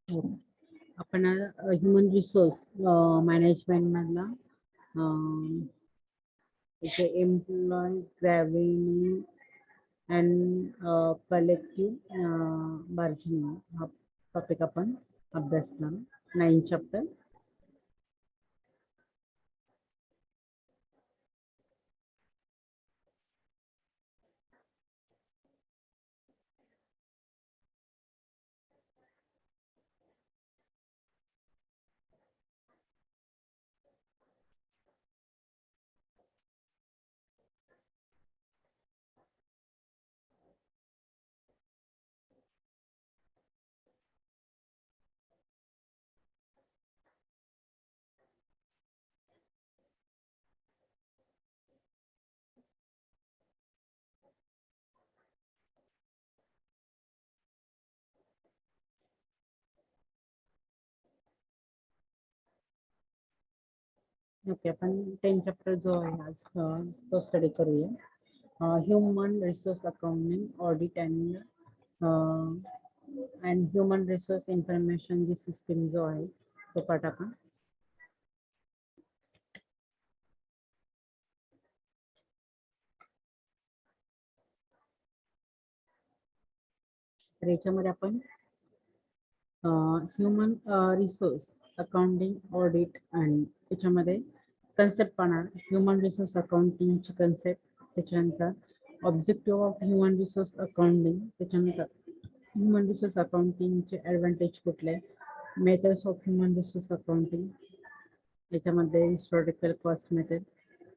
हो. आपण human resource management मधला इथे एम्प्लॉई ग्रॅव्हिंग अँड कलेक्टिव्ह बार्गेनिंग हा टॉपिक आपण अभ्यासला 9 चॅप्टर. ओके, आपण 10 चॅप्टर जो आहे आज तो स्टडी करूया. Human resource accounting audit and human resource information जी सिस्टीम जो आहे तो पाठ आपण. तर याच्यामध्ये आपण ह्युमन रिसोर्स अकाउंटिंग ऑडिट आणि त्याच्यामध्ये कन्सेप्ट पाहणार. ह्युमन रिसोर्स अकाउंटिंगची कन्सेप्ट, त्याच्यानंतर objective of human resource accounting, त्याच्यानंतर ह्युमन रिसोर्स अकाउंटिंगचे ॲडव्हान्टेज कुठले, methods of human resource accounting, त्याच्यामध्ये historical cost method,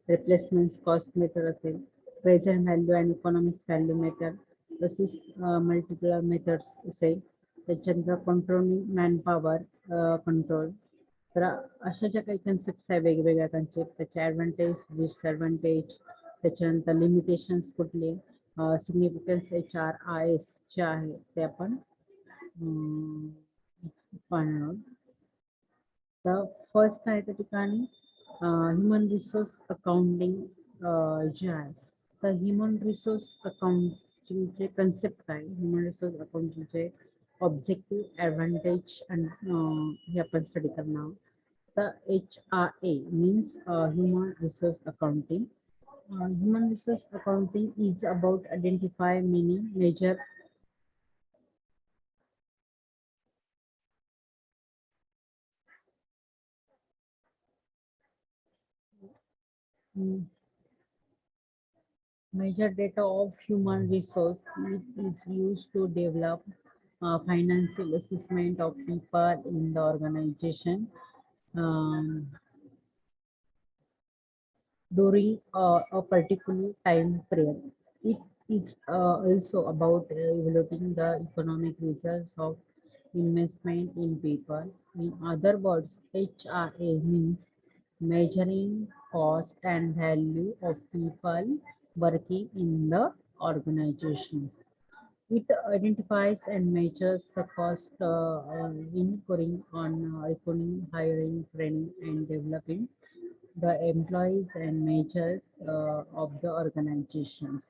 replacement cost method असेल, present value and economic value method, तसेच मल्टिपल मेथड्स असेल, त्याच्यानंतर कंट्रोलिंग मॅनपॉवर कंट्रोल. तर अशा ज्या काही कन्सेप्ट्स आहे वेगवेगळ्या कन्सेप्ट, त्याचे ॲडव्हान्टेज डिसॲडव्हान्टेज, त्याच्यानंतर लिमिटेशन्स कुठले, सिग्निफिकन्स HRIS चे आहे ते आपण पाहणार आहोत. तर फर्स्ट आहे त्या ठिकाणी ह्युमन रिसोर्स अकाउंटिंग जे आहे. तर ह्युमन रिसोर्स अकाउंटिंगचे कन्सेप्ट काय, ह्युमन रिसोर्स अकाउंटिंगचे ऑब्जेक्टिव्ह, ॲडव्हान्टेज आणि हे आपण स्टडी करणार आहोत. तर HRA means human resource accounting. Human resource accounting is about identify, meaning, measure, mm, measure data of human resource. It is used to develop financial assessment of people in the organization during a particular time frame. It is also about evaluating the economic results of investment in people. In other words, HRA means measuring cost and value of people working in the organization. It identifies and measures the cost incurring on recruiting, hiring, training, and developing the employees and measures of the organizations.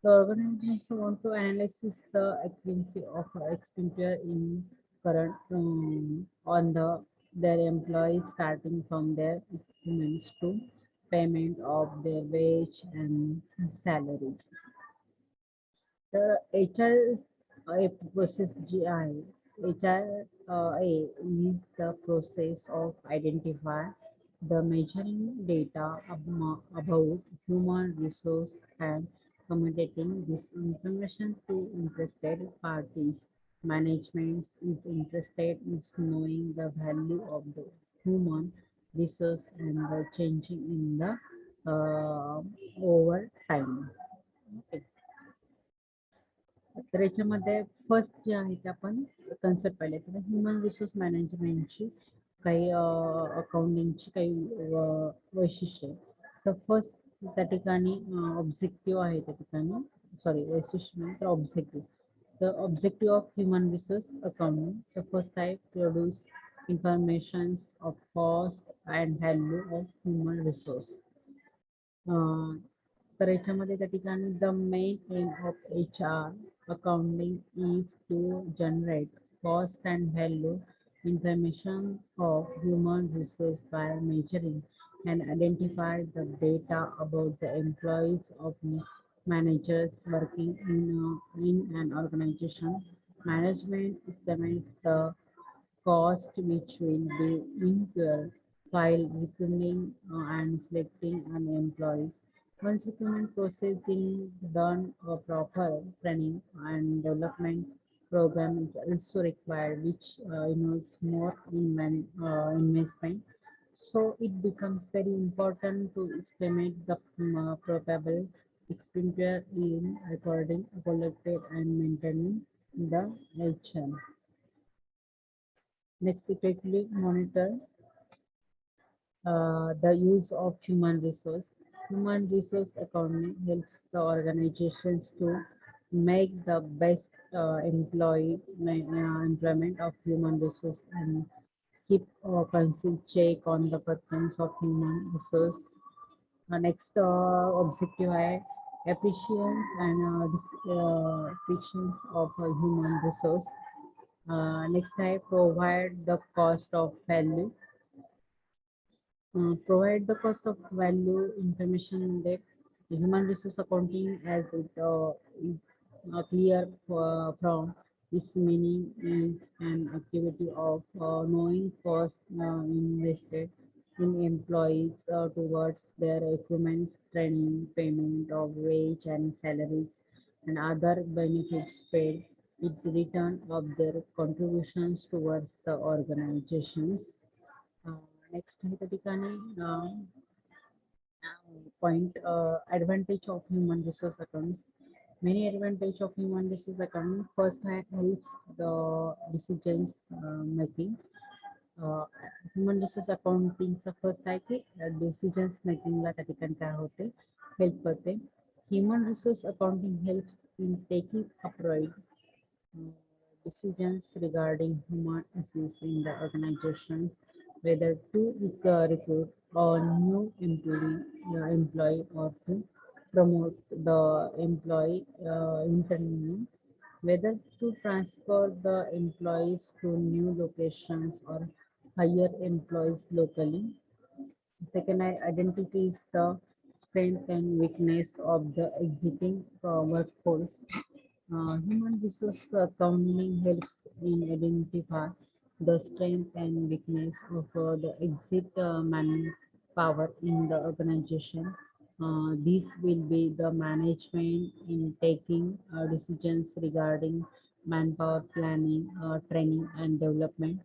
The organization want to analyze the efficiency of expenditure in current on their employees, starting from their payments to payment of their wage and salaries. The HRA process GI, HRA is the process of identify the measuring data about human resource and communicating this information to interested parties. Management is interested in knowing the value of the human resource and the changing in the over time. Okay. तर याच्यामध्ये first जे आहे ते आपण concept पाहिले, तर human resource मॅनेजमेंटची काही अकाउंटिंगची काही वैशिष्ट्य आहे. तर फर्स्ट त्या ठिकाणी ऑब्जेक्टिव्ह आहे, त्या ठिकाणी सॉरी वैशिष्ट्य नाही तर ऑब्जेक्टिव्ह. तर objective of human resource accounting, तर फर्स्ट आहे produce information of cost and value of human resource. तर याच्यामध्ये त्या ठिकाणी the main M of HR accounting is to generate cost and value information of human resource by measuring and identify the data about the employees of managers working in an organization. Management estimates the cost which will be incurred while recruiting and selecting an employee. Once recruitment process is done, a proper training and development program is also required, which involves more investment. So it becomes very important to estimate the probable expenditure in recording, collected, and maintaining the HM. Next, we quickly monitor the use of human resource. Human resource accounting helps the organizations to make the best employment of human resource and keep a constant check on the performance of human resource. Next objective I efficiency and efficiency of a human resource. Next I provide the cost of value. Provide the cost of value information that the human resource accounting as it is clear from its meaning is an activity of knowing cost invested in employees towards their equipment, training, payment of wage and salaries and other benefits paid with return of their contributions towards the organizations. Uh, Next आहे त्या ठिकाणी point advantage of human resource accounts. Many advantage of human resource accounting. First, helps the decisions making. Uh, Human resource अकाउंटिंगचा first आहे की decisions मेकिंगला त्या ठिकाणी काय होते हेल्प करते. Human resource accounting helps in taking appraised decisions regarding human resources in the organization, whether to recruit a new employee or to promote the employee internally, whether to transfer the employees to new locations or hire employees locally. Second, identifies the strength and weakness of the existing workforce. Human resource accounting helps in identify the strength and weakness of the exit manpower in the organization. This will be the management in taking decisions regarding manpower planning, training, and development,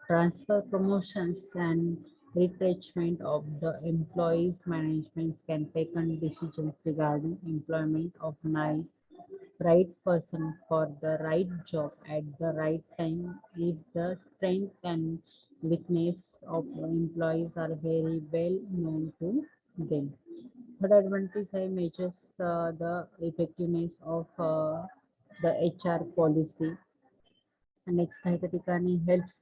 transfer promotions, and retrenchment of the employees. Management can take on decisions regarding employment of right person for the right job at the right time if the strength and weakness of employees are very well known to them. Third advantage I measures the effectiveness of the HR policy. Next आहे त्या ठिकाणी helps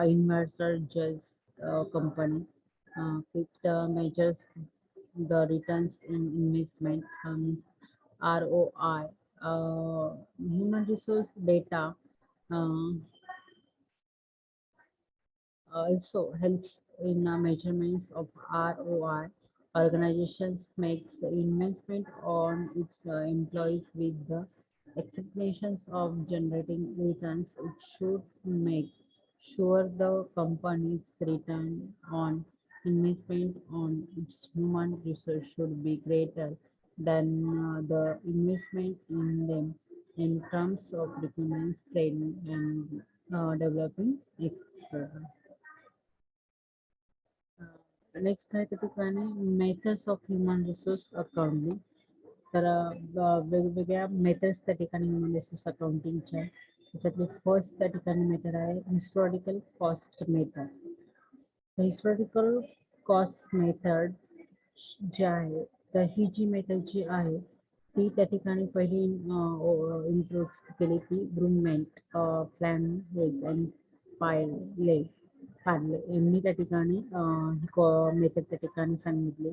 investor judge company. It measures the returns in investment, ROI. Human resource data uh, also helps in measurements of ROI. Organizations makes investment on its employees with the expectations of generating returns. It should make sure the company's return on investment on its human resource should be greater than the investment in them in terms of recruitment, training, and developing extra. Next आहे त्या ठिकाणी methods of human resource accounting. तर वेगवेगळ्या methods त्या ठिकाणी human resource अकाउंटिंगच्या त्याच्यातली first त्या ठिकाणी मेथड आहे historical cost method. Historical cost method जी आहे तर ही जी मेथड जी आहे ती त्या ठिकाणी पहिली इंट्रोड्यूस केली ती ब्रूमेंट प्लॅन आणि पायले पाडले यांनी त्या ठिकाणी मेथड त्या ठिकाणी सांगितले.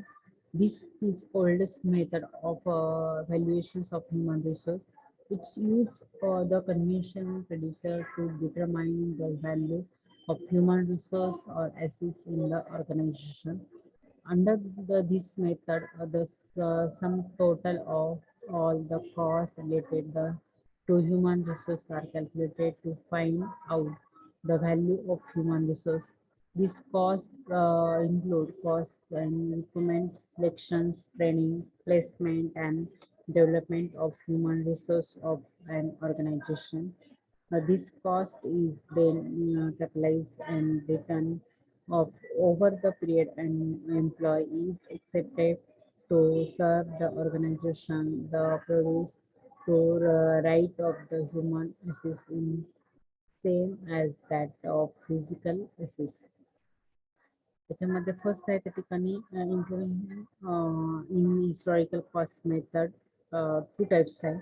This is oldest method of valuations of human resource. It's used for the convention producer to determine the value of human resource or assets in the organization. Under this method, the sum total of all the costs related to human resource are calculated to find out the value of human resource. These costs include costs and equipment, selections, training, placement, and development of human resource of an organization. This cost is then capitalized and written off over the period an employee is accepted to serve the organization. The produce to right of the human assets in same as that of physical assets. त्याच्यामध्ये first आहे त्या ठिकाणी in historical cost method two types आहे.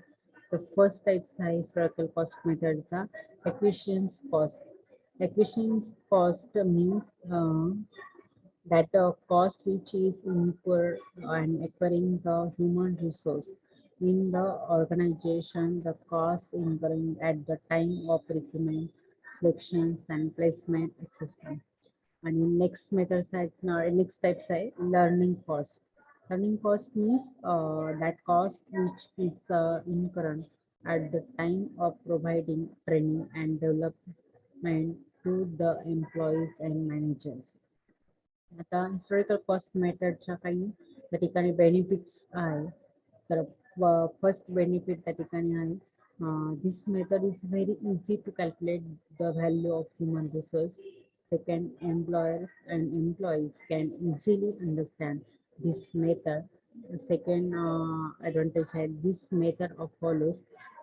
तर first types आहे historical cost मेथडचा acquisition cost. Acquisition cost means that cost which is incurred and acquiring the human resource in the organization, the cost incurring at the time of recruitment, selections and placement, etc. आणि next methods आहेत next types आहे learning cost. Learning cost means that cost which is incurred at the time of providing training and development to the employees and managers. आता historical cost मेथडच्या काही त्या ठिकाणी benefits आहे. तर first benefit त्या ठिकाणी आहे this method is very easy to calculate the value of human resource. Second, employers and employees can easily understand this method. The second advantage is this method follows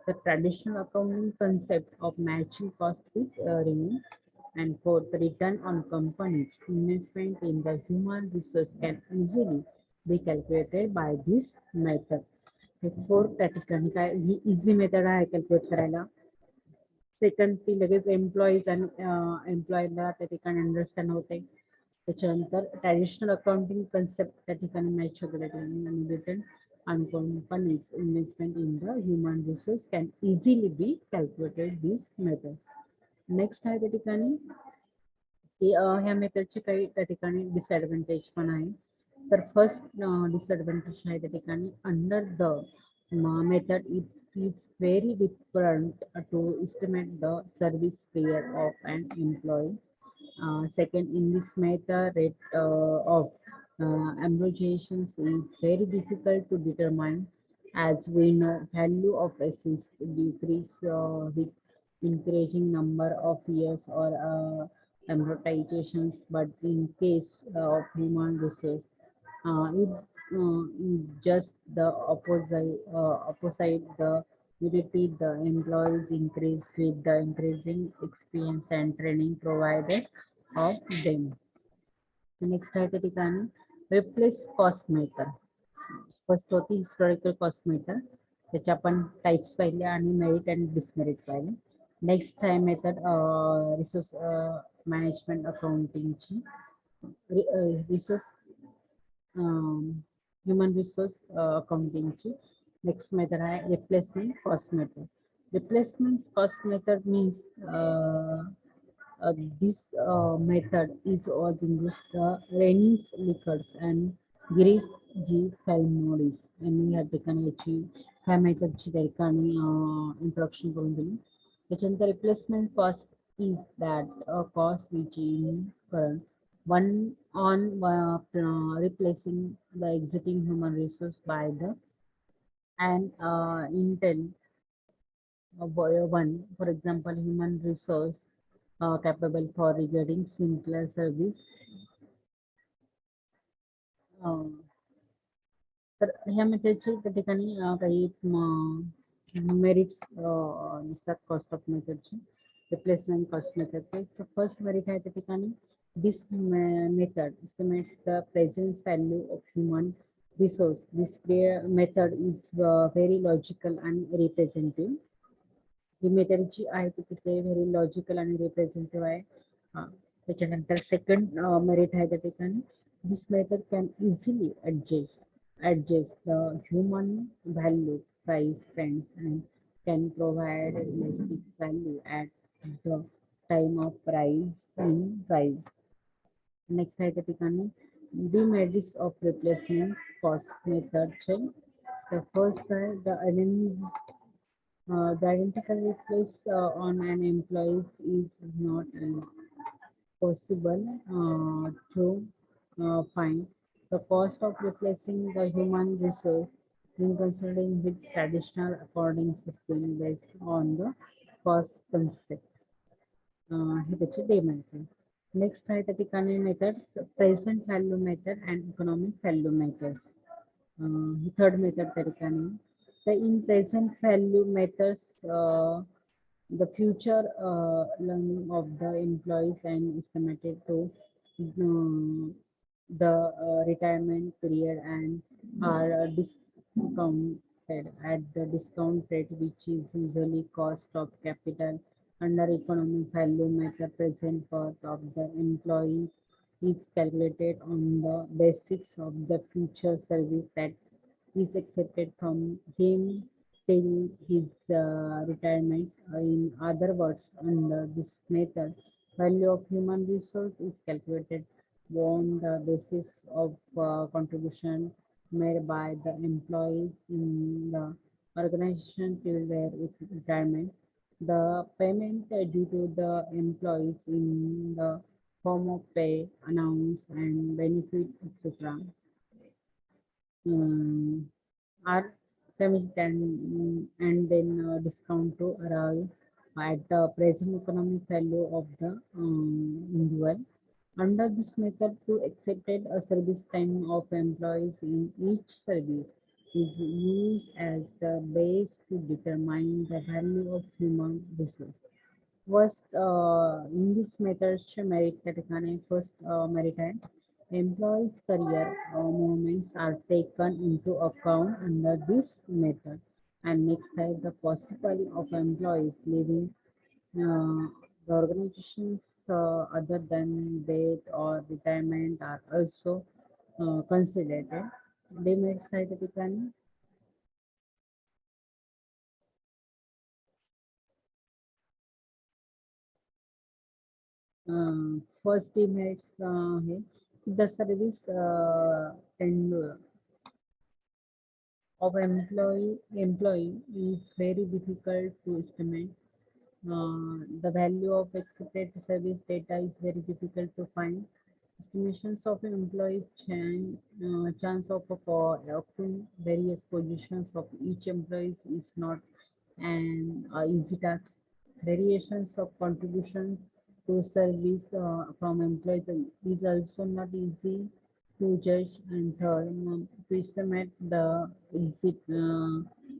the traditional accounting concept of matching cost with revenue. And fourth, return on companies' investment in the human resource can easily be calculated by this method. The fourth त्या ठिकाणी काय ही easy method आहे calculate करायला. Second ती लगेच employees आणि एम्प्लॉईला त्या ठिकाणी अंडरस्टँड होते. त्याच्यानंतर ट्रॅडिशनल अकाउंटिंग कन्सेप्ट त्या ठिकाणी मॅच वगैरे आणि return and companies investment in the human resource can easily be calculated this method. Next आहे त्या ठिकाणी की ह्या मेथडचे काही त्या ठिकाणी डिसएडव्हान्टेज पण आहे. तर फर्स्ट डिसएडव्हान्टेज आहे त्या ठिकाणी under the method it is very different to estimate the service payer of an employee. Second, in this method, rate of amortizations is very difficult to determine, as we know value of assets decrease with increasing number of years or amortizations. But in case of human resource, it is just the opposite. The utility the employees increase with the increasing experience and training provided of them. Next आहे त्या ठिकाणी replace cost method. First होती historical cost method. त्याचे आपण types पाहिले आणि merit आणि डिसमेरिट पाहिले. नेक्स्ट आहे मेथड रिसोर्स मॅनेजमेंट अकाउंटिंगची रिसोर्स ह्युमन रिसोर्स अकाउंटिंगची. नेक्स्ट मेथड आहे replacement cost method. Replacement cost method means this method is was used the Rennie's liquors and Grief G. Felmodis आणि या ठिकाणी याची ह्या मेथडची त्या ठिकाणी इंट्रोडक्शन करून दिली. त्याच्यानंतर replacement cost is that cost which in current one on replacing the exiting human resource by the and intent one, for example, human resource capable for regarding simpler service. तर ह्या मेथडचे त्या ठिकाणी काही मेरिट्स दिसतात cost of मेथडचे. Replacement cost मेथडचे first merit आहे त्या ठिकाणी this method estimates the present value of human resource. This method is very logical and representative. ही मेथड जी आहे ती तिथे व्हेरी लॉजिकल आणि रिप्रेझेंटेटिव्ह आहे. त्याच्यानंतर सेकंड मेरिट आहे त्या ठिकाणी this method can easily adjust the human value, price, trends, and can provide elastic value at the time of rise in price. Next आहे त्या ठिकाणी demerits of replacement cost method चे. The first आहे the identical replace on an employee is not possible to find the cost of replacing the human resource in considering with traditional according system based on the cost concept. हे त्याचे dimension. Next आहे त्या ठिकाणी method present value method and economic value methods. He third method त्या ठिकाणी. तर in present value methods the future learning of the employees and estimated to the retirement period and are discounted at the discount rate which is usually cost of capital under economic value method. Present worth of the employee is calculated on the basis of the future service that is accepted from him till his retirement. In other words, under this method, value of human resource is calculated on the basis of contribution made by the employees in the organization till their retirement. The payment due to the employees in the form of pay, allowance, and benefit, etc. Are commissioned and then discount to arrive at the present economic value of the individual. Under this method, to accepted a service time of employees in each service is used as the base to determine the value of human resource. First, in this method, merit category first merit and employees' career movements are taken into account under this method. And next is the possibility of employees leaving the organizations other than death or retirement are also considered. Demerit side ठिकाणी first demerits आहे the service tenure of employee is very difficult to estimate. The value of accepted service data is very difficult to find. Estimations of employee chance of occupying various positions of each employee is not an easy task. Variations of contribution to service from employees is also not easy to judge. And third, to estimate the exit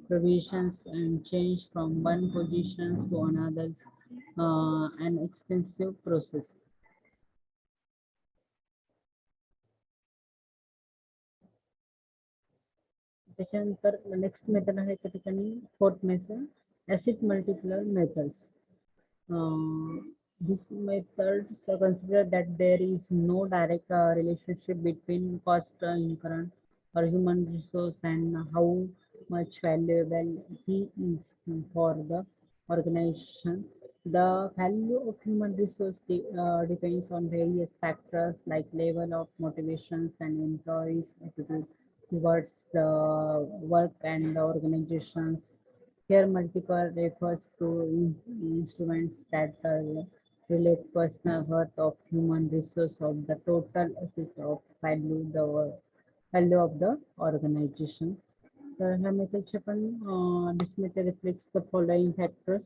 provisions and change from one position to another an expensive process. त्याच्यानंतर next method आहे त्या ठिकाणी fourth method asset multiplier methods. This method consider that there is no direct relationship between cost incurred or human resource and how much valuable he is for the organization. The value of human resource depends on various factors like level of motivations and employees' attitude towards the work and the organizations. Here, multiple refers to instruments that relate personal worth of human resource of the total asset of value of the organization. तर ह्या मेथडचे पण this method reflects the following factors.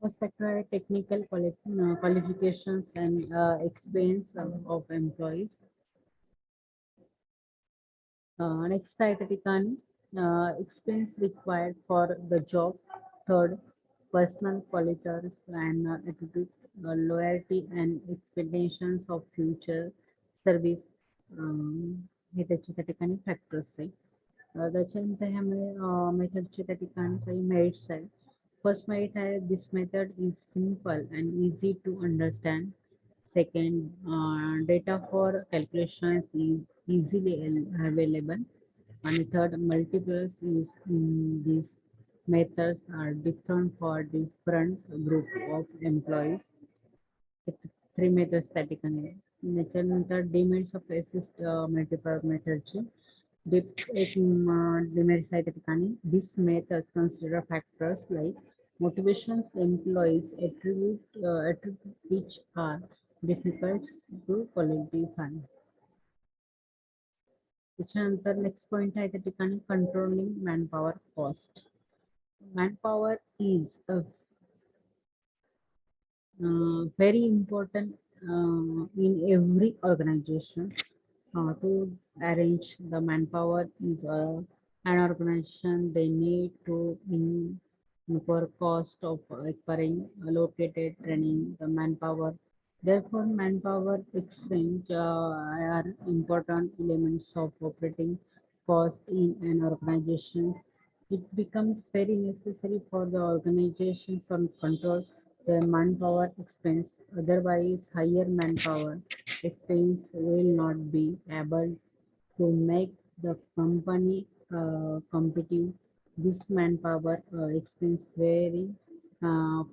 First factor आहे technical qualifications and experience of employees. Next आहे त्या ठिकाणी experience required for the job. Third, personal qualities and attitude, loyalty and expectations of future service. हे त्याचे त्या ठिकाणी factors आहे. त्याच्यानंतर ह्यामध्ये मेथडचे त्या ठिकाणी काही मेरिट्स आहे. फर्स्ट मेरिट आहे this method is simple and easy to understand. Second, data for calculations is easily available. And third, multiples used in these methods are different for different group of employees. Three methods that you can use. त्याच्यानंतर demerits of assist multiple methodची एक demerits आहे त्या ठिकाणी. This method consider factors like motivations, employees, attribute which are difficult to qualify. त्याच्यानंतर next point आहे त्या ठिकाणी controlling manpower cost. Manpower is a very important in every organization. To arrange the manpower is an organization they need to incur cost of acquiring allocated training the manpower. Therefore, manpower exchange are important elements of operating cost in an organization. It becomes very necessary for the organizations to control their manpower expense. Otherwise, higher manpower expense will not be able to make the company competitive. This manpower expense vary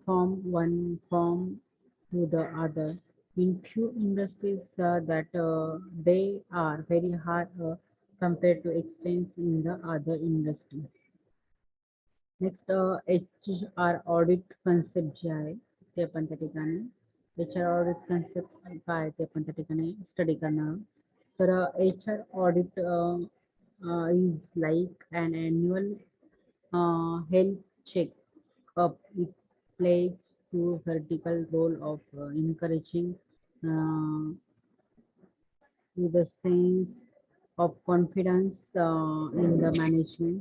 from one firm to the other. In few industries that they are very high compared to expense in the other industry. नेक्स्ट HR audit concept जे आहे ते आपण त्या ठिकाणी HR audit concept काय ते आपण त्या ठिकाणी स्टडी करणार आहोत. तर HR audit is like an annual health check-up. It plays to vertical role of encouraging to the sense of confidence in the management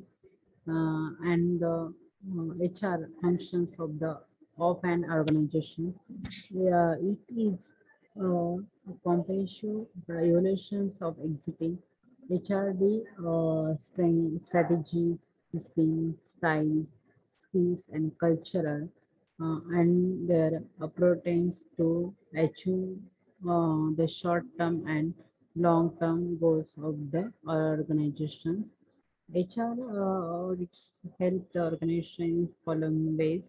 and the HR functions of an organization. Yeah, it is a comprehensive evaluations of exiting HRD strategies, systems, style, skills, and cultural, and their approaches to achieve the short-term and long-term goals of the organizations. HR audits help the organizations following ways.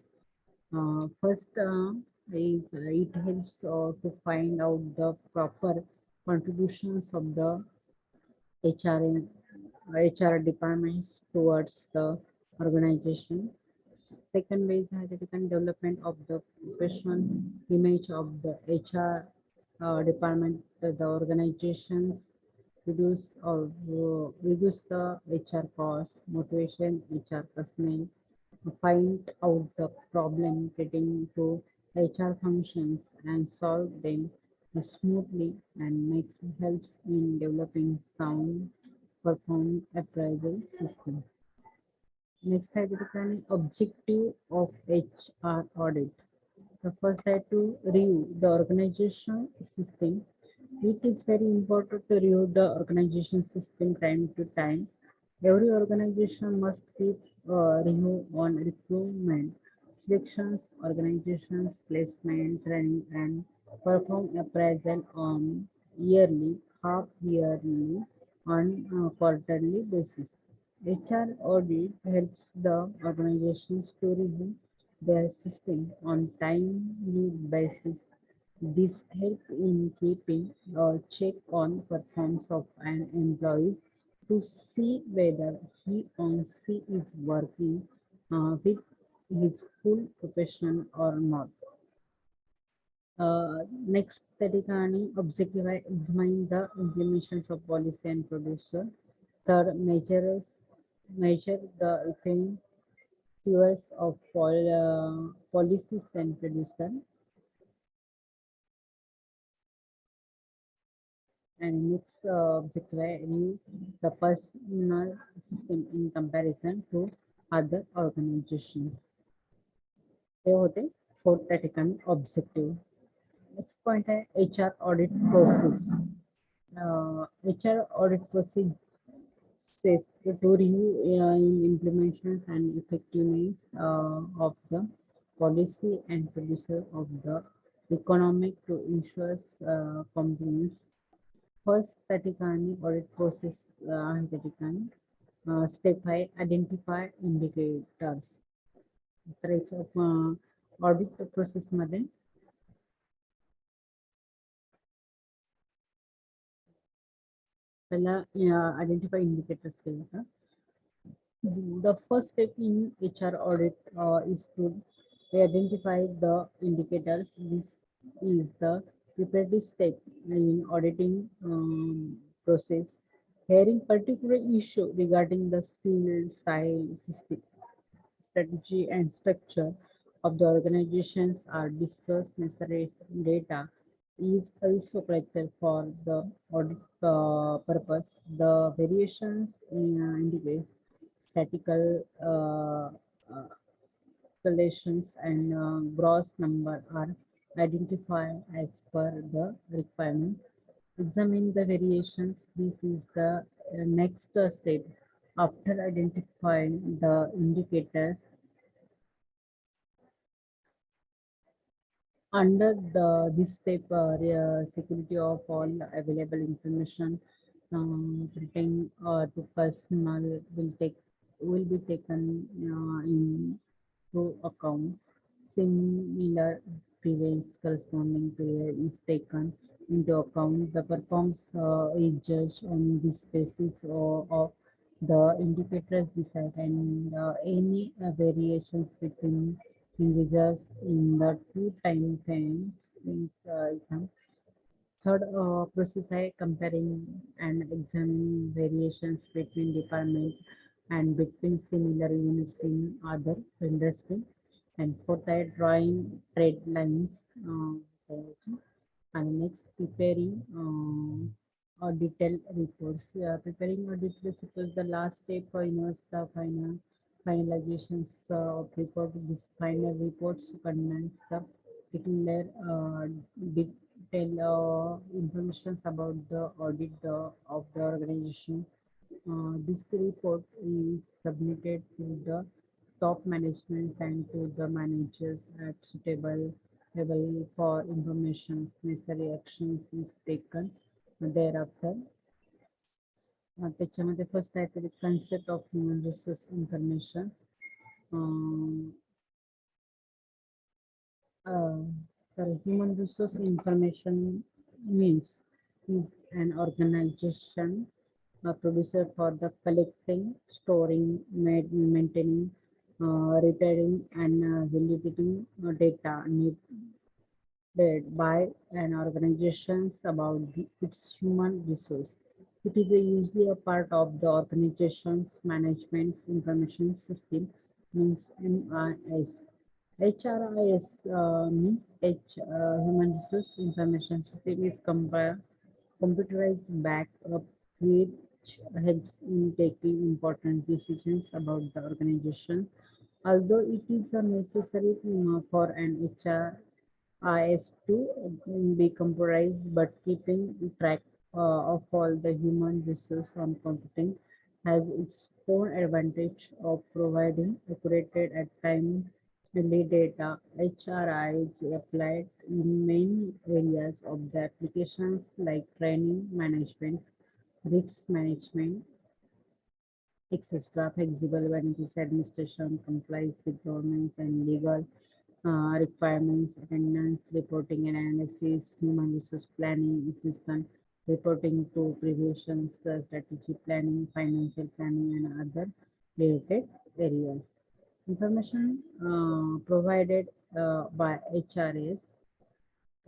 First is it helps to find out the proper contributions of the HR departments towards the organization. Second way is identifying development of the professional image of the HR department. The organizations reduce the HR cost, motivation HR personnel, find out the problem getting to HR functions and solve them smoothly and makes helps in developing sound perform appraisal system. Next identifying objective of HR audit. The first is to review the organization system. It is very important to review the organization system time to time. Every organization must keep review on recruitment, selections, organizations, placement, training, and perform appraisal on yearly, half yearly, on quarterly basis. HR audit helps the organizations to review their system on timely basis. This helps in keeping a check on performance of an employee to see whether he or she is working with his full profession or not. Next, the objective examine the implementations of policy and producer. Third, measure the effectiveness of policies and producer. And next objective review the personal system in comparison to other organizations. हे होते fourth त्या ठिकाणी objective. Next point आहे HR audit process. HR audit process to review implementations and effectiveness of the policy and producer of the economic to ensure compliance. First, staticani audit process आहे त्या ठिकाणी. Step आहे identify indicators. तर याच्या audit प्रोसेसमध्ये पहिला identify indicators केलं होतं. The first step in HR audit is to identify the indicators. This is the preparative step in auditing process. Hearing particular issue regarding the skill, style, system, strategy, and structure of the organizations are discussed. Necessary data is also collected for the audit purpose. The variations indicate statistical calculations and gross number are identified as per the requirement. Examine the variations. This is the next step. After identifying the indicators, under this step, security of all available information pertaining to personal will be taken into account. Similar previous corresponding period is taken into account. The performance is judged on this basis of the indicators decide and any variations between results in the two time frames is exam. Third process is comparing and examining variations between departments and between similar units in other industry. And fourth is drawing trade lines. And next preparing detailed reports. Preparing a detailed reports, the last step for the finalizations of report. This final reports contains the declare detail information about the audit of the organization. This report is submitted to the top management and to the managers at suitable level for information. Necessary actions is taken thereafter. त्याच्यामध्ये first आहे तरी concept of human resource information. तर human resource information means is an organization producer for the collecting, storing, maintaining, repairing, and validating data needed by an organization about its human resource. It is usually a part of the organization's management information system, means MIS. HRIS means Human Resource Information System is computerized backup which helps in taking important decisions about the organization. Although it is necessary for an HRIS to be computerized, but keeping track of all the human resource on computing has its own advantage of providing accurate at time relay data. HRI is applied in many areas of the applications like training management, risk management, etc. Flexible benefits administration complies with government and legal requirements, attendance, reporting and analysis, human resource planning, assistance, reporting to previsions, strategy planning, financial planning, and other related areas. Information provided by HRS.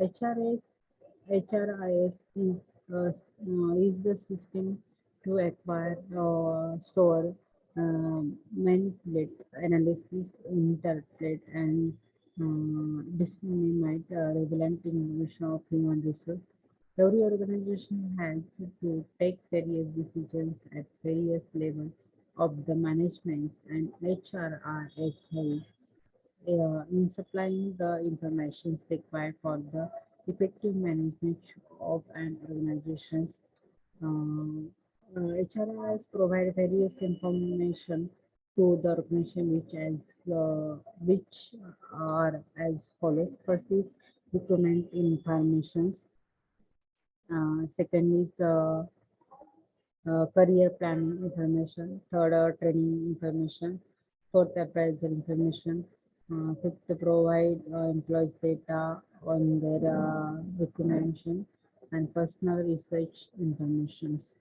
HRS HRIS is the system to acquire, store, manipulate, analysis, interpret, and disseminate relevant information of human resource. Every organization has to take various decisions at various levels of the management, and HRIS helps in supplying the information required for the effective management of an organization. HRIs provide various information to the organization which are as follows. First is document informations. Second is career planning information. Third, training information. Fourth, appraisal information. Fifth, provide employees data on their recognition and personal research informations.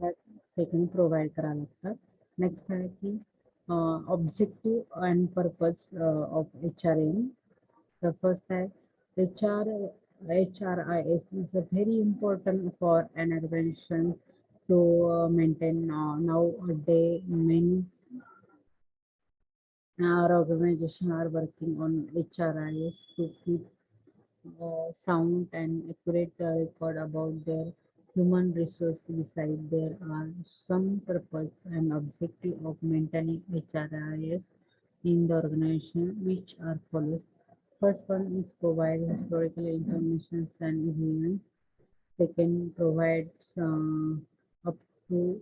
That they can provide करा लागतात. Next आहे की objective and purpose of HRM. The first आहे HRIS is a very important for an organization to maintain. Nowadays many our organization are working on HRIS to keep sound and accurate record about their human resource. Beside, there are some purpose and objective of maintaining HRIS in the organization, which are follows. First one is provide historical information and events. Second, provides up to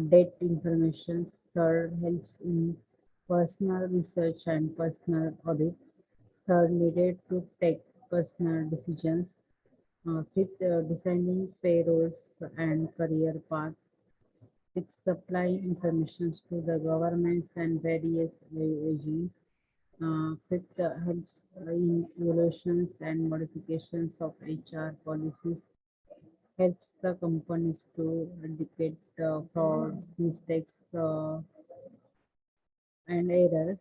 date information. Third, helps in personal research and personal audit. Third, needed to take personal decisions. Fifth, designing payrolls and career paths. Sixth, supplying information to the governments and various agencies. Fifth, helps in evolutions and modifications of HR policies. Helps the companies to detect frauds, mistakes, and errors.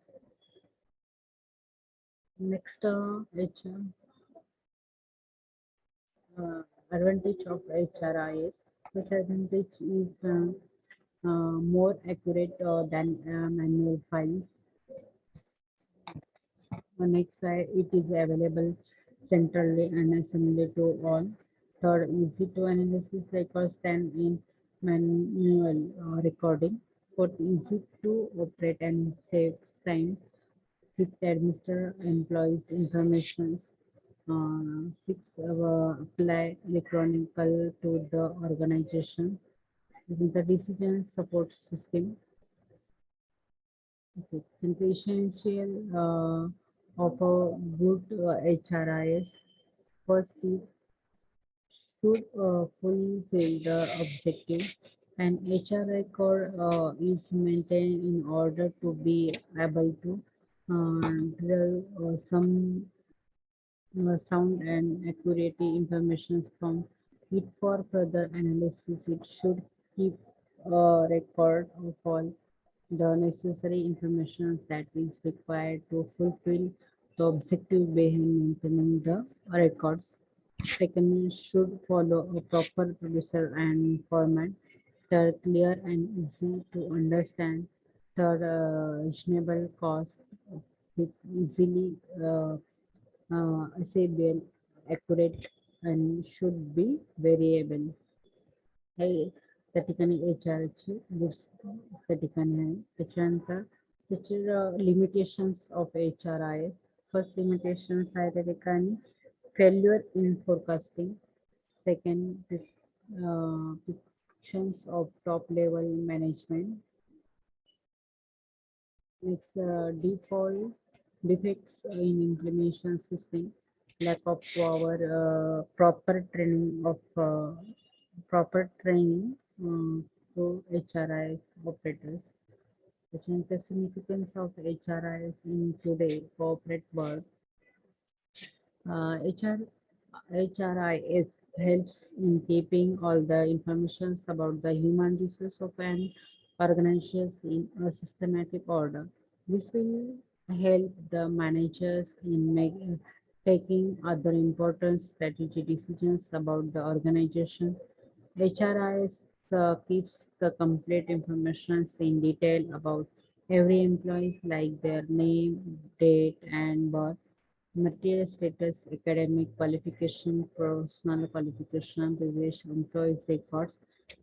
Next, advantage of HRIS. This advantage is more accurate than manual files. Next slide, it is available centrally and assembly to all. Third, easy to analysis records than in manual recording. Fourth, easy to operate and save time. Fifth, administer employees' information. Sixth, apply electronical to the organization. This is the decision support system. Okay. The essential of a good HRIS. First is should fulfill the objective. An HR record is maintained in order to be able to derive some sound and accurate information from it for further analysis. It should keep a record of all the necessary information that is required to fulfill the objective behind maintaining the records. Second, should follow a proper producer and format. Third, clear and easy to understand. Third, reasonable cost. Fifth, easily assayable, accurate, and should be variable. हे त्या ठिकाणी HRचे goods त्या ठिकाणी आहे. त्याच्यानंतर त्याचे limitations of HRIS. First limitations आहे त्या ठिकाणी failure in forecasting. Second, predictions of top level management. Next, default defects in implementation system, lack of power, proper training to HRIS operators. The significance of HRIS in today corporate world. HR, HRIS helps in keeping all the information about the human resource of an organization in a systematic order. This will help the managers in taking other important strategy decisions about the organization. HRIS keeps the complete information in detail about every employee, like their name, date, and birth, material status, academic qualification, personal qualification, previous employees records,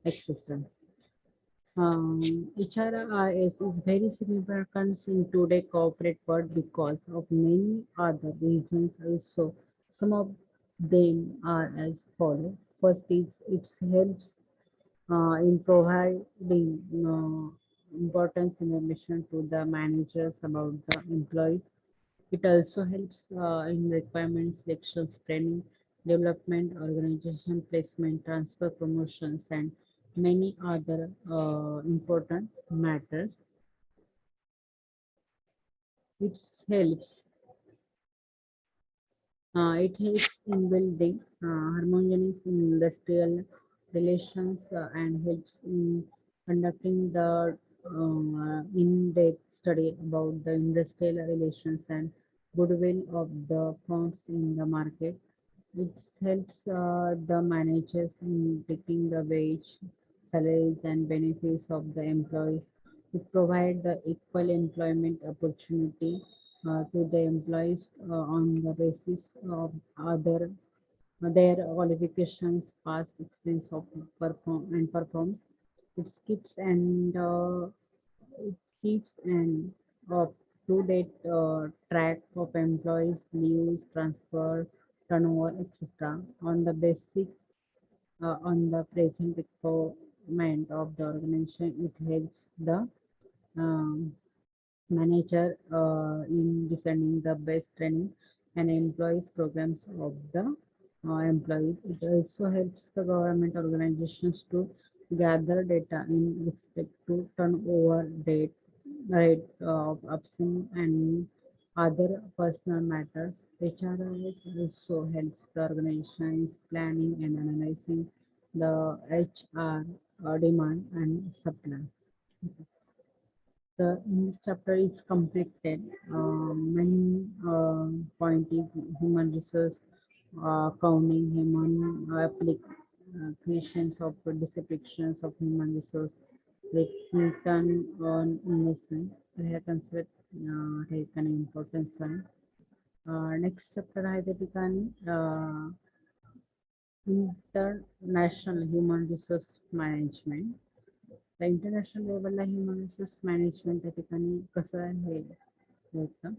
etc. HRIS is very significant in today corporate world because of many other reasons also. Some of them are as follow. First is it helps in providing important information to the managers about the employees. It also helps in requirements, selections, training, development, organization, placement, transfer, promotions, and many other important matters. It helps it helps in building harmonious industrial relations and helps in conducting the in-depth study about the industrial relations and goodwill of the firms in the market. It helps the managers in taking the wage, salaries, and benefits of the employees. It provides the equal employment opportunity to the employees on the basis of other their qualifications, past experience of performs. It skips and it keeps an up-to-date track of employees' leaves, transfer, turnover, etc. On the basic on the present requirement of the organization, it helps the um, manager in designing the best training and employees programs of the employees. It also helps the government organizations to gather data in respect to turnover rate of absence and other personal matters. HRIS also helps the organizations planning and analyzing the HR demand and supply. This chapter is completed. Main point is human resource, counting human applications of depictions of human resource, like return on investment. I have considered take an importance one. Next chapter आहे त्या ठिकाणी international human resource management. तर international लेवलला human resource management त्या ठिकाणी कसं आहे होतं.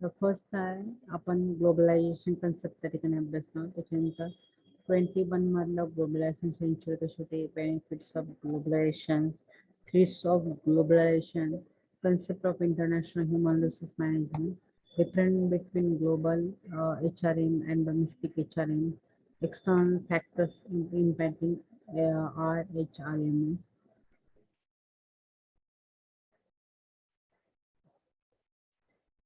तर फर्स्ट आहे आपण ग्लोबलायझेशन कन्सेप्ट त्या ठिकाणी अभ्यासणार. त्याच्यानंतर 21 मधलं ग्लोबलायझेशन सेंचुरी कशी होते, benefits of globalisation, threats of globalisation, concept of international human resource management, difference between global HRM and domestic HRM, external factors impacting RHRMs.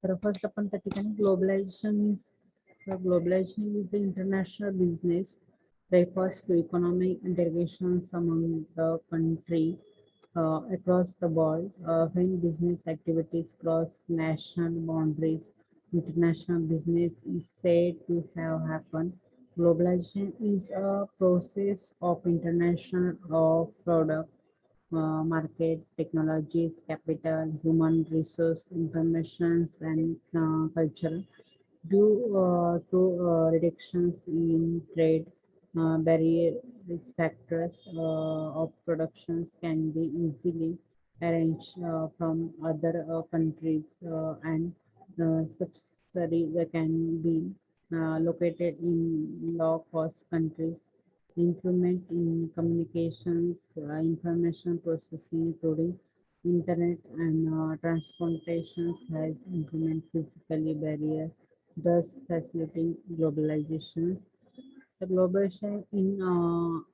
तर फर्स्ट आपण त्या ठिकाणी globalization is the international business refers to economic integrations among the country across the world when business activities cross national boundaries. International business is said to have happened. Globalization is a process of international of product market, technologies, capital, human resource, information, and culture. Due to reductions in trade barrier, risk factors of productions can be easily arranged from other countries and subsidies that can be located in low-cost countries. Improvement in communications, information processing, including internet and transportations has implemented physically barrier, thus facilitating globalization. The globalization in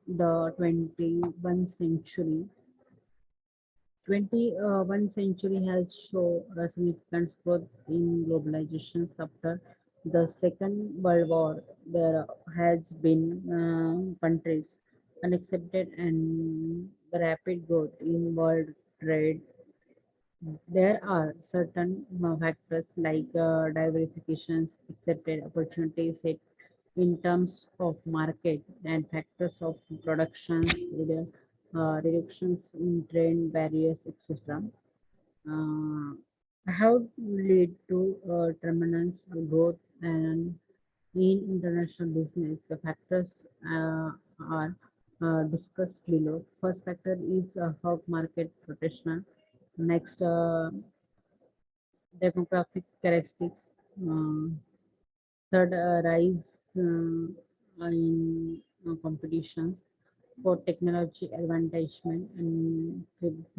the 21st century 21st century has shown a significant growth in globalization after the Second World War. There has been countries unaccepted and rapid growth in world trade. There are certain factors like diversifications, accepted opportunities set in terms of market and factors of production, reductions in trade barriers, etc. Uh, have led to tremendous growth and in international business. The factors are discussed below. First factor is hub market rotation. Next, demographic characteristics. Uh, Third, rise in competitions. For technology advancement and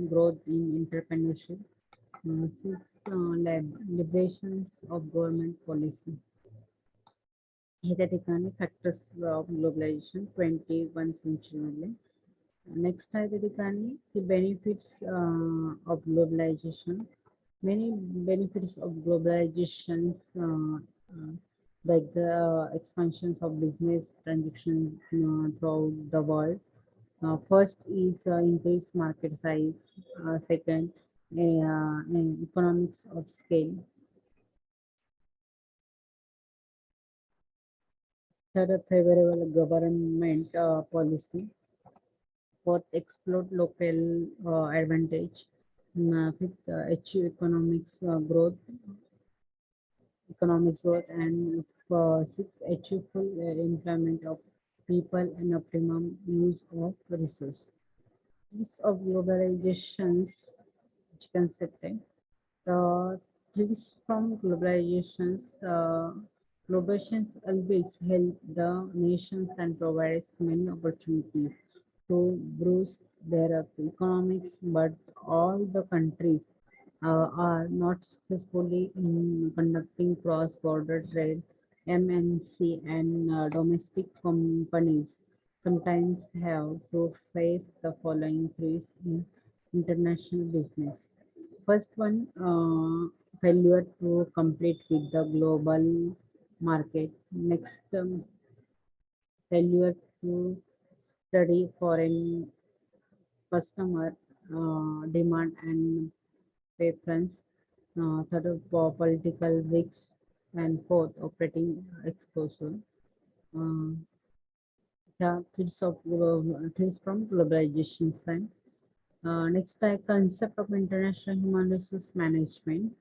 growth in entrepreneurship. Six, liberations of government policy. Here are the kind of factors of globalization 21st century. Next are the benefits of globalization. Many benefits of globalization, like the expansions of business transactions throughout the world. First is increased market size. Second, economics of scale. Third, a favorable government policy. Fourth, exploit local advantage. Fifth, achieve economics growth, and sixth, achieve full employment of people and optimum use of resource. Piece of globalizations concept. The things from globalizations always help the nations and provides many opportunities to boost their economics, but all the countries are not successfully in conducting cross-border trade. MNC and domestic companies sometimes have to face the following threats in international business. First one, failure to compete with the global market. Next, failure to study foreign customer demand and preference. Third, political risks. And fourth, operating exposure. Uh, the things from globalization side. Next, the concept of international human resource management.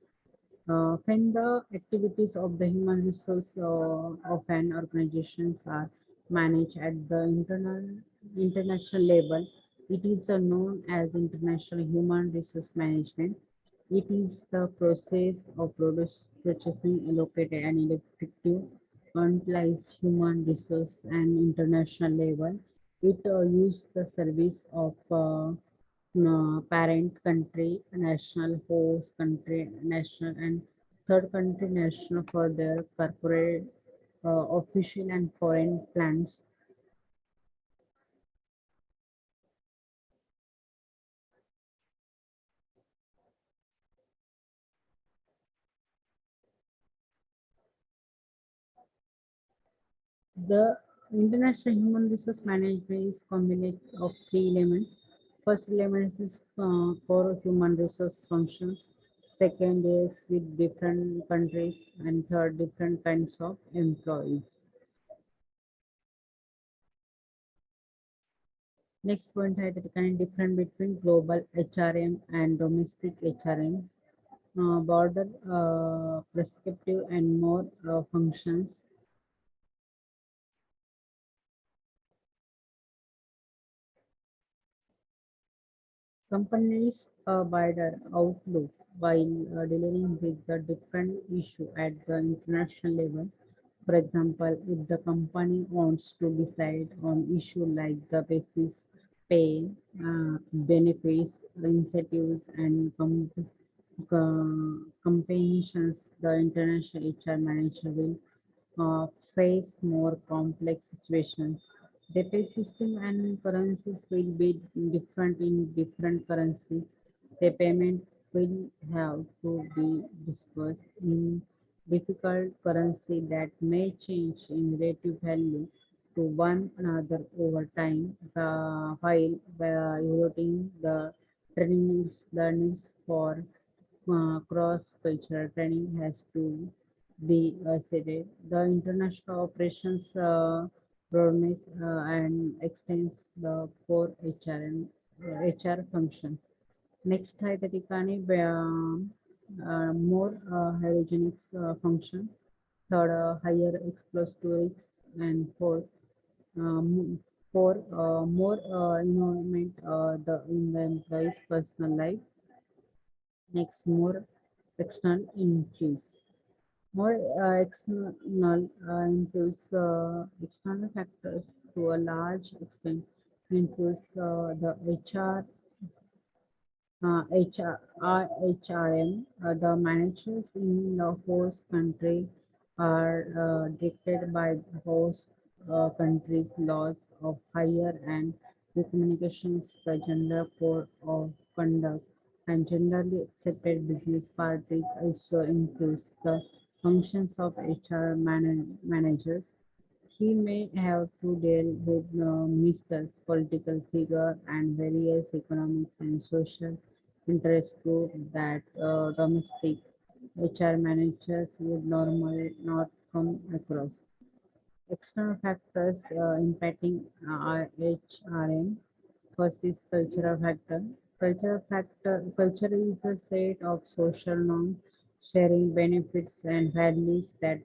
When the activities of the human resource of an organization are managed at the international level, it is known as international human resource management. It is the process of purchasing, allocated, and effective utilize human resource and international level. It uses the service of parent country, national, host country, national, and third country national for their corporate, official, and foreign plans. The international human resource management is combination of three elements. First element is core human resource functions. Second is with different countries, and third different kinds of employees. Next point है the kind difference between global HRM and domestic HRM. Border prescriptive and more functions. Companies wider outlook while dealing with the different issue at the international level. For example, if the company wants to decide on issue like the basis pay, benefits, incentives, and compensations, the international HR manager will face more complex situations. Data system and currencies will be different in different currencies. The payment will have to be dispersed in difficult currency that may change in relative value to one another over time, while eroding the learnings for cross-cultural training has to be stated. The international operations promise and extends the core HR functions. Next, hypothetically, more hygienic functions. Third, higher explosive and fourth, for more involvement in the employee's personal life. Next, more external influence. More external external factors to a large extent influence the HR HRM, the managers in the host country are dictated by the host country's laws of hire and communications, the general code of conduct, and generally accepted business practice also includes the functions of HR managers. He may have to deal with ministers, political figures, and various economic and social interest groups that domestic HR managers would normally not come across. External factors impacting HRM. First is cultural factor. Culture is a set of social norms, sharing benefits and values that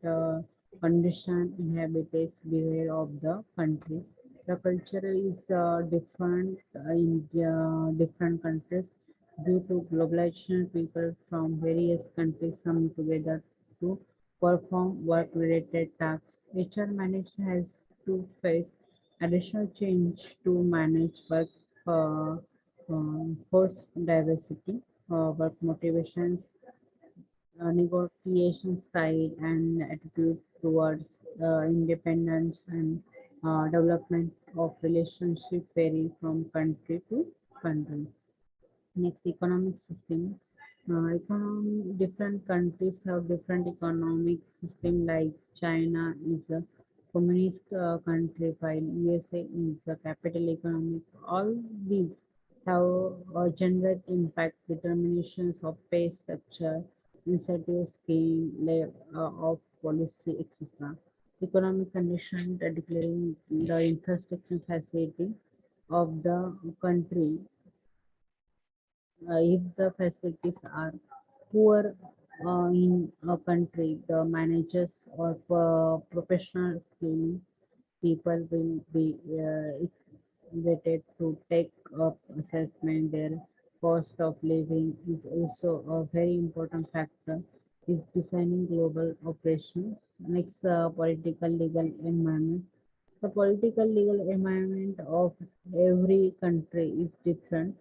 condition inhabitants' behavior of the country. The culture is different in different countries due to globalization. People from various countries come together to perform work-related tasks. HR manager has to face additional change to manage work force diversity, work motivations, negotiation style, and attitude towards independence and development of relationship vary from country to country. Next, economic system. Different countries have different economic system. Like China is a communist country, while USA is a capital economy. All these have generate impact determinations of pay structure, incentive scheme, of policy, etc. Economic condition declaring the infrastructure facility of the country. If the facilities are poor in a country, the managers or professional skill people will be invited to take up assessment. Their cost of living is also a very important factor. Is designing global operations. Next, political legal environment. The political legal environment of every country is different.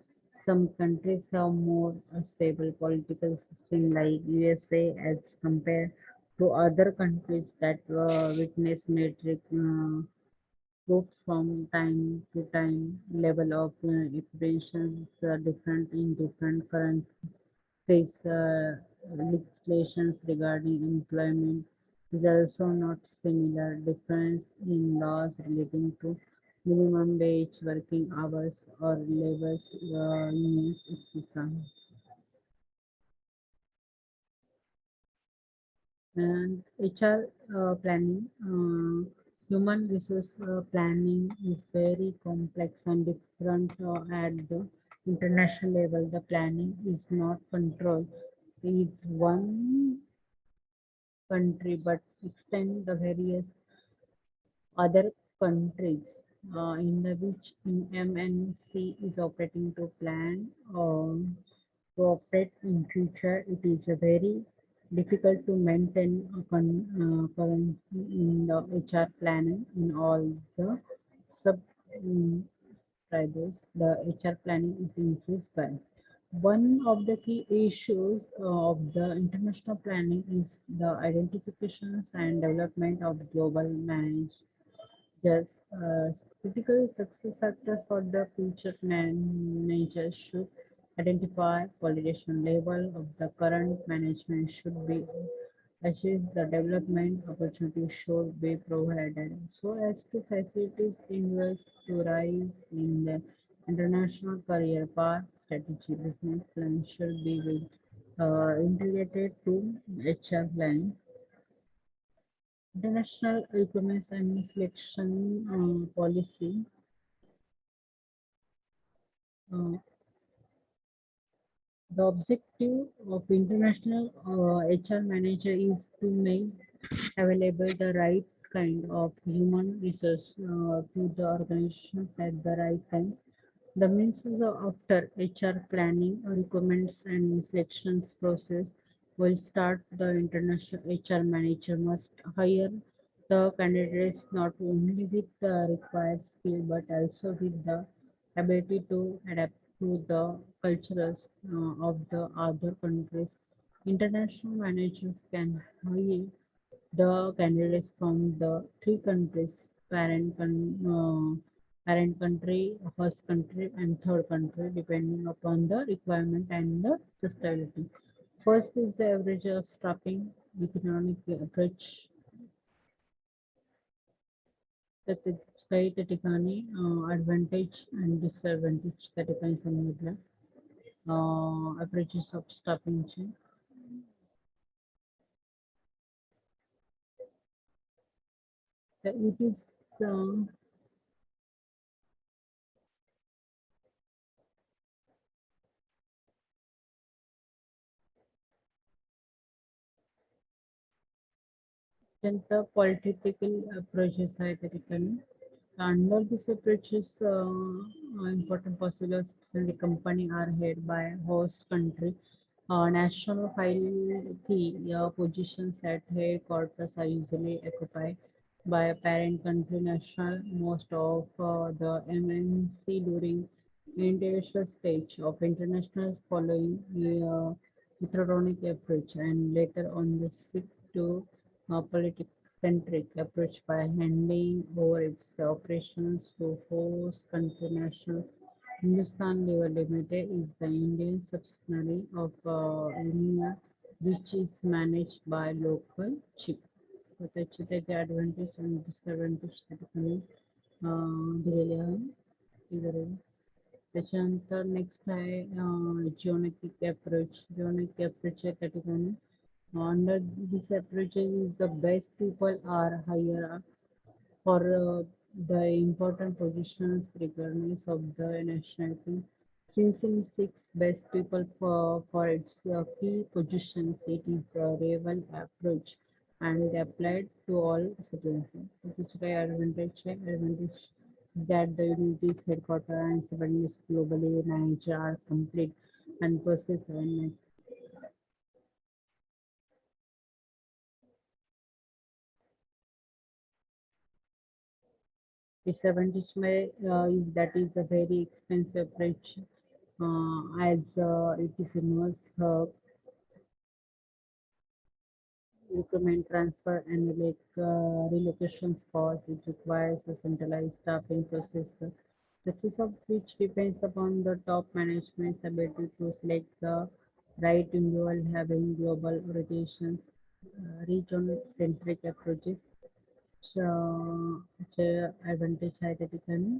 Some countries have more stable political system like USA as compared to other countries that witness military groups from time to time. Level of operations different in different countries. Legislations regarding employment is also not similar. Difference in laws relating to minimum wage, working hours, or labor unions, etc. And HR planning, human resource planning is very complex and different at the international level. The planning is not controlled. It's one country but extend the various other countries in the which in MNC is operating to plan to operate in future. It is a very difficult to maintain a currency in the HR planning in all the sub tribes. The HR planning is influenced by one of the key issues of the international planning is the identifications and development of global managers. Critical success factors for the future managers should identify qualification level of the current management should be achieved. The development opportunities should be provided so as to facilitate individuals to rise in the international career path. Strategy business plan should be integrated to HR plan. International recruitment and selection policy. Uh, the objective of international HR manager is to make available the right kind of human resource to the organization at the right time. The means is after HR planning, requirements and selections process will start. The international HR manager must hire the candidates not only with the required skill but also with the ability to adapt. to the cultures of the other countries. International managers can hire the candidates from the three countries: parent country, host country, and third country, depending upon the requirement and the sustainability. First is the average of staffing economic approach. त्याचे काही त्या ठिकाणी advantage and disadvantage त्या ठिकाणी सांगितलं. Approaches of staffingचे. तर it is the political approaches are the taken. Under these approaches, important possible especially company are head by host country. National hierarchy positions at headquarters are usually occupied by a parent country national. Most of the MNC during initial stage of international following the heteronic approach and later on the shift to politic-centric approach by handing over its operations to host country national. Hindustan Lever Limited is the Indian subsidiary of India, which is managed by local chief. So त्याचे त्याचे advantage and disadvantage त्या ठिकाणी दिलेले आहे. दिलेले. त्याच्यानंतर next आहे geometric approach. Geometric approach आहे त्या ठिकाणी under this approach is the best people are hired for the important positions regardless of the nationality. Since in six best people for its key positions, it is a rival approach and applied to all citizens. Which by advantage that the unity's headquarters and subordinates globally managed are complete and process alignment. Disadvantage may is that is a very expensive approach as it is involves recruitment, transfer, and relocations cost. It requires a centralized staffing process, the success of which depends upon the top management's ability to select the right individual having global orientations, region-centric approaches. चे advantage आहे त्या ठिकाणी.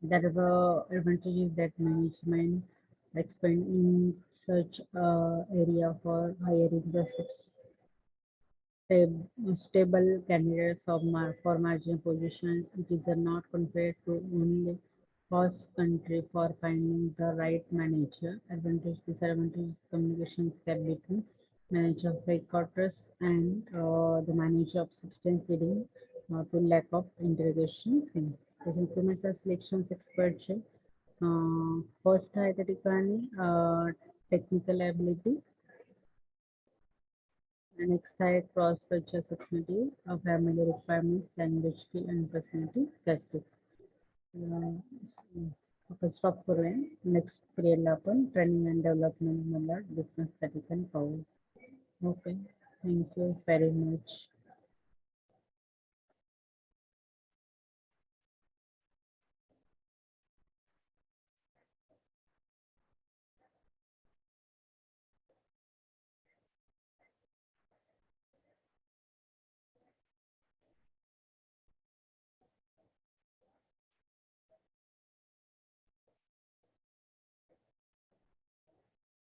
That is the advantages that management expand in such area for hiring the stable candidates for margin position. It is not compared to only cost country for finding the right manager. Advantage, disadvantage, communication gap between manager of headquarters and the manager of substance leading to lack of integration. The implementation selections expert first आहे त्या ठिकाणी technical ability. And next type cross culture subtlety of family requirements, language skill and personality characteristics. आपण stop करूया. Next पिरियडला आपण training and development मधला difference त्या ठिकाणी पाहू. Okay, thank you very much.